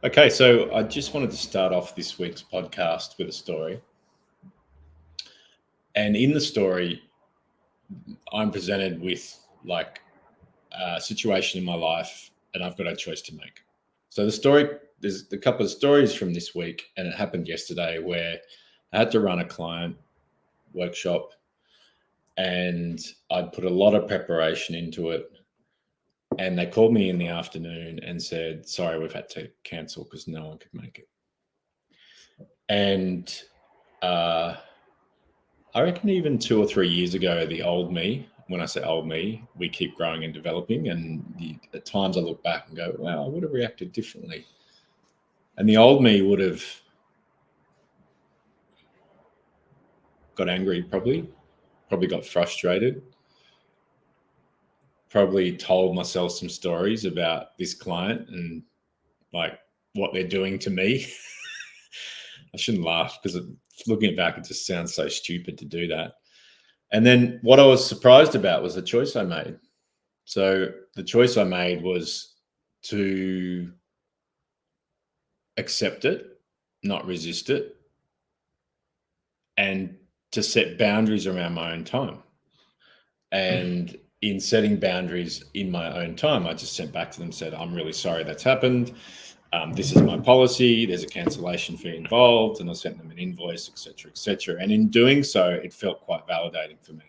Okay, so I just wanted to start off this week's podcast with a story. And in the story, I'm presented with like a situation in my life, and I've got a choice to make. So there's a couple of stories from this week, and it happened yesterday where I had to run a client workshop, and I'd put a lot of preparation into it. And they called me in the afternoon and said, "Sorry, we've had to cancel because no one could make it." And I reckon even 2 or 3 years ago, the old me, when I say old me, we keep growing and developing. And at times I look back and go, wow, I would have reacted differently. And the old me would have got angry, probably got frustrated, probably told myself some stories about this client and like what they're doing to me. I shouldn't laugh because looking back, it just sounds so stupid to do that. And then what I was surprised about was the choice I made. So the choice I made was to accept it, not resist it, and to set boundaries around my own time. And in setting boundaries in my own time, I just sent back to them, said, I'm really sorry that's happened. This is my policy. There's a cancellation fee involved. And I sent them an invoice, et cetera, et cetera. And in doing so, it felt quite validating for me.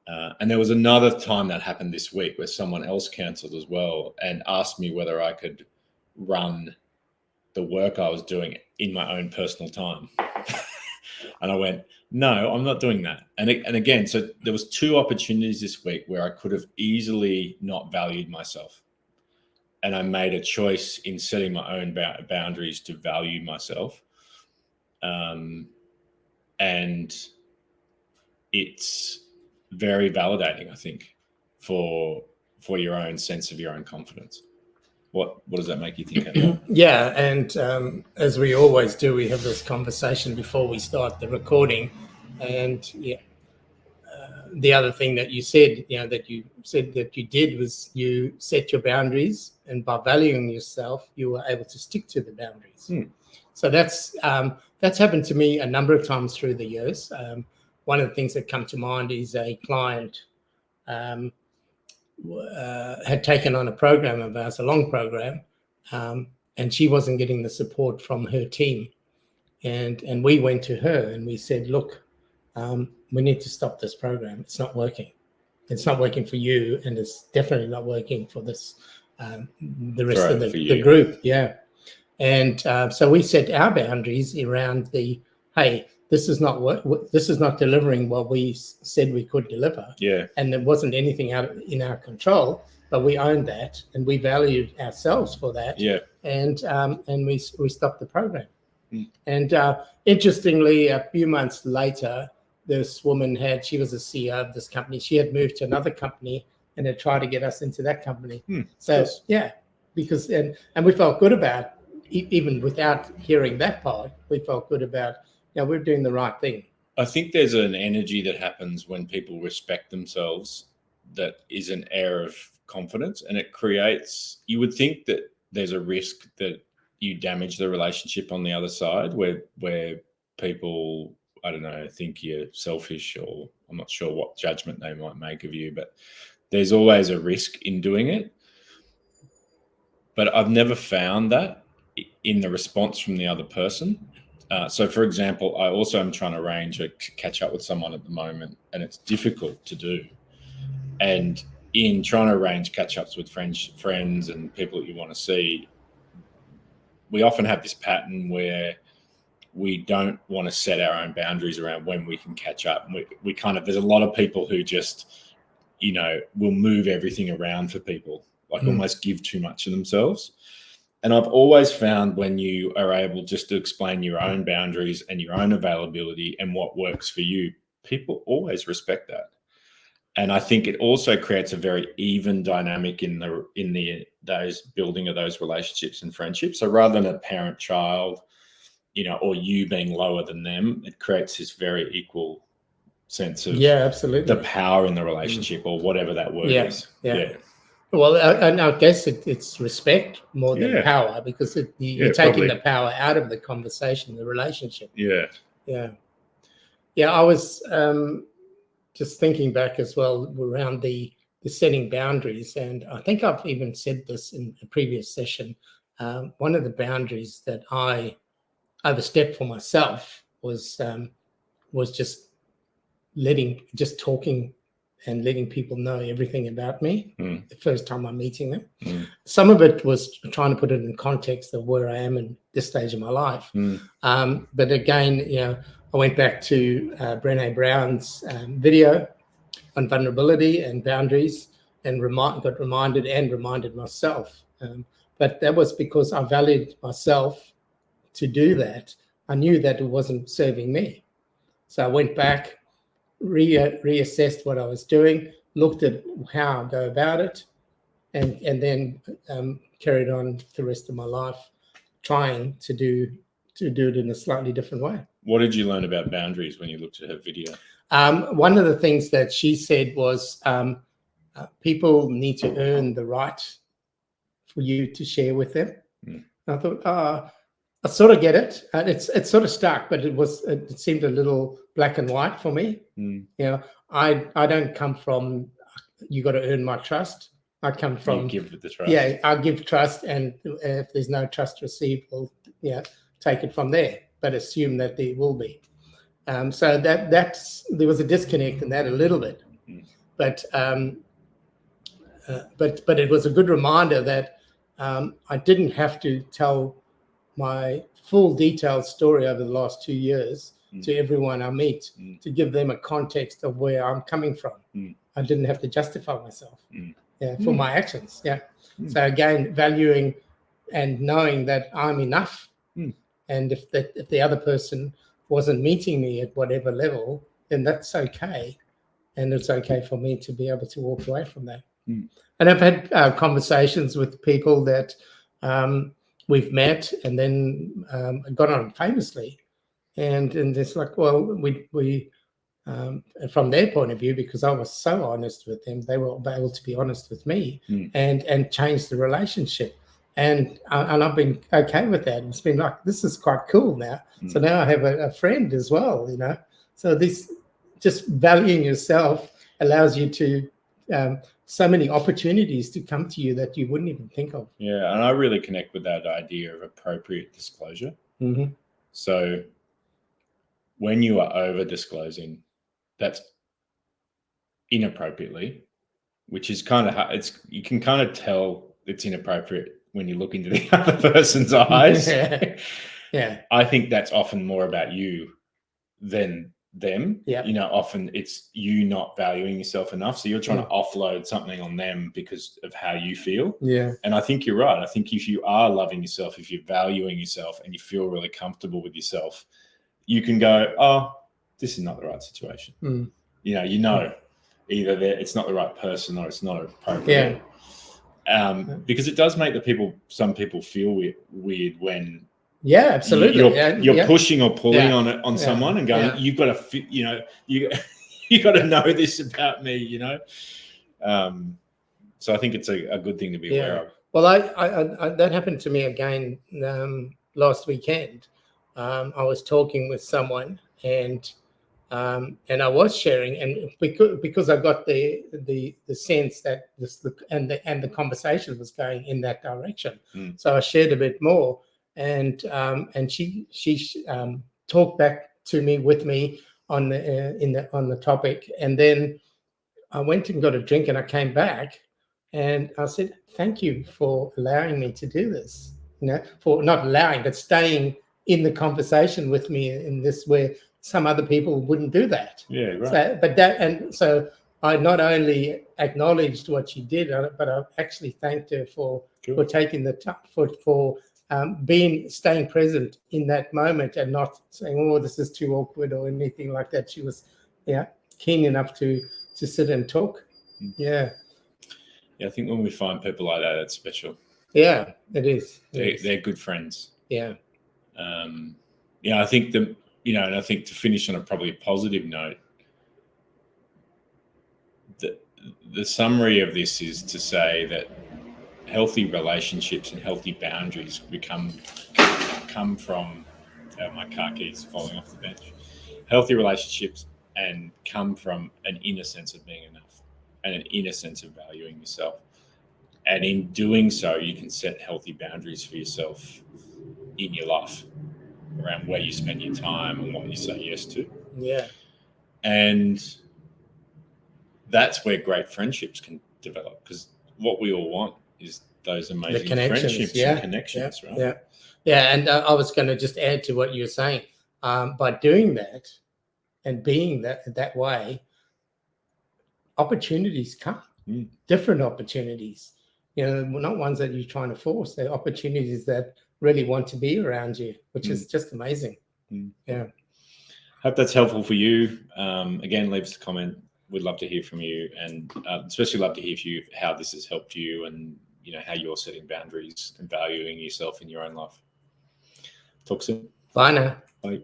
And there was another time that happened this week where someone else cancelled as well and asked me whether I could run the work I was doing in my own personal time. And I went, no, I'm not doing that. And again, so there was 2 opportunities this week where I could have easily not valued myself. And I made a choice in setting my own boundaries to value myself. And it's very validating, I think, for your own sense of your own confidence. What does that make you think about? Yeah, and as we always do, we have this conversation before we start the recording. And the other thing that you said, that you did was you set your boundaries, and by valuing yourself, you were able to stick to the boundaries. So that's happened to me a number of times through the years. One of the things that come to mind is a client had taken on a program of ours, a long program, and she wasn't getting the support from her team. And we went to her and we said, look, we need to stop this program. It's not working. It's not working for you, and it's definitely not working for this the rest of the group. Yeah. And so we set our boundaries around hey, this is not delivering what we said we could deliver. Yeah. And there wasn't anything in our control, but we owned that and we valued ourselves for that. Yeah. And we stopped the program. And interestingly, a few months later, this woman she was the CEO of this company. She had moved to another company and had tried to get us into that company. So yes. Yeah, because and we felt good about, even without hearing that part, we felt good about, we're doing the right thing. I think there's an energy that happens when people respect themselves that is an air of confidence, and it creates, you would think that there's a risk that you damage the relationship on the other side where people, I don't know, think you're selfish, or I'm not sure what judgment they might make of you, but there's always a risk in doing it. But I've never found that in the response from the other person. So, for example, I also am trying to arrange to catch up with someone at the moment, and it's difficult to do. And in trying to arrange catch-ups with friends and people that you want to see, we often have this pattern where we don't want to set our own boundaries around when we can catch up. We kind of, there's a lot of people who just, will move everything around for people, like almost give too much of themselves. And I've always found when you are able just to explain your own boundaries and your own availability and what works for you, people always respect that. And I think it also creates a very even dynamic in those building of those relationships and friendships. So rather than a parent-child, or you being lower than them, it creates this very equal sense of absolutely the power in the relationship, or whatever that word is. Yeah. Well, and I guess it's respect more than Yeah. power, because you're Yeah, taking probably. the power out of the conversation, the relationship. Yeah. Yeah. I was just thinking back as well around the setting boundaries, and I think I've even said this in a previous session. One of the boundaries that I overstepped for myself was just talking and letting people know everything about me the first time I'm meeting them. Some of it was trying to put it in context of where I am in this stage of my life. But again, I went back to Brené Brown's video on vulnerability and boundaries, and got reminded myself. But that was because I valued myself to do that. I knew that it wasn't serving me. So I went back, reassessed what I was doing, looked at how I go about it, and then carried on the rest of my life trying to do it in a slightly different way. What did you learn about boundaries when you looked at her video? One of the things that she said was people need to earn the right for you to share with them. I thought, I sort of get it. It's sort of stuck, but it seemed a little black and white for me. I don't come from you got to earn my trust. I come from you give the trust. Yeah, I give trust, and if there's no trust received, we'll take it from there. But assume that there will be. So there was a disconnect in that a little bit, but it was a good reminder that I didn't have to tell my full detailed story over the last 2 years to everyone I meet to give them a context of where I'm coming from. I didn't have to justify myself for my actions. So again, valuing and knowing that I'm enough, and if the other person wasn't meeting me at whatever level, then that's okay, and it's okay for me to be able to walk away from that. And I've had conversations with people that we've met and then got on famously, and it's like, well, we from their point of view, because I was so honest with them, they were able to be honest with me and change the relationship. And I've been okay with that. It's been like, this is quite cool now. So now I have a friend as well, So this just valuing yourself allows you to so many opportunities to come to you that you wouldn't even think of. Yeah, and I really connect with that idea of appropriate disclosure. So when you are over disclosing, that's inappropriately, which is kind of you can kind of tell it's inappropriate when you look into the other person's eyes. Yeah. I think that's often more about you than them. Yeah. Often it's you not valuing yourself enough, so you're trying to offload something on them because of how you feel. Yeah. And I think you're right. I think if you are loving yourself, if you're valuing yourself and you feel really comfortable with yourself, you can go, oh, this is not the right situation. Either it's not the right person or it's not appropriate. Because it does make some people feel weird when absolutely you're pushing or pulling on someone and going, you've got to you got to know this about me, so I think it's a good thing to be aware of. Well, I that happened to me again last weekend. I was talking with someone and I was sharing, and because I got the sense that the conversation was going in that direction, so I shared a bit more, and she talked back to me with me on the topic, and then I went and got a drink, and I came back, and I said, "Thank you for allowing me to do this." For not allowing, but staying in the conversation with me in this where some other people wouldn't do that. Yeah, right. So I not only acknowledged what she did, but I actually thanked her for taking the time for staying present in that moment and not saying, "Oh, this is too awkward" or anything like that. She was, keen enough to sit and talk. Yeah. Yeah, I think when we find people like that, it's special. Yeah, it is. They're good friends. Yeah. I think and I think to finish on a probably positive note, the summary of this is to say that healthy relationships and healthy boundaries come from my car keys falling off the bench. Healthy relationships and come from an inner sense of being enough and an inner sense of valuing yourself. And in doing so, you can set healthy boundaries for yourself in your life around where you spend your time and what you say yes to. Yeah. And that's where great friendships can develop, because what we all want is those amazing friendships and connections, right? Yeah. And I was going to just add to what you were saying. By doing that and being that way, opportunities come, different opportunities. Not ones that you're trying to force. They're opportunities that really want to be around you, which is just amazing. Yeah. Hope that's helpful for you. Again, leave us a comment. We'd love to hear from you, and especially love to hear from you how this has helped you, and how you're setting boundaries and valuing yourself in your own life. Talk soon. Bye now. Bye.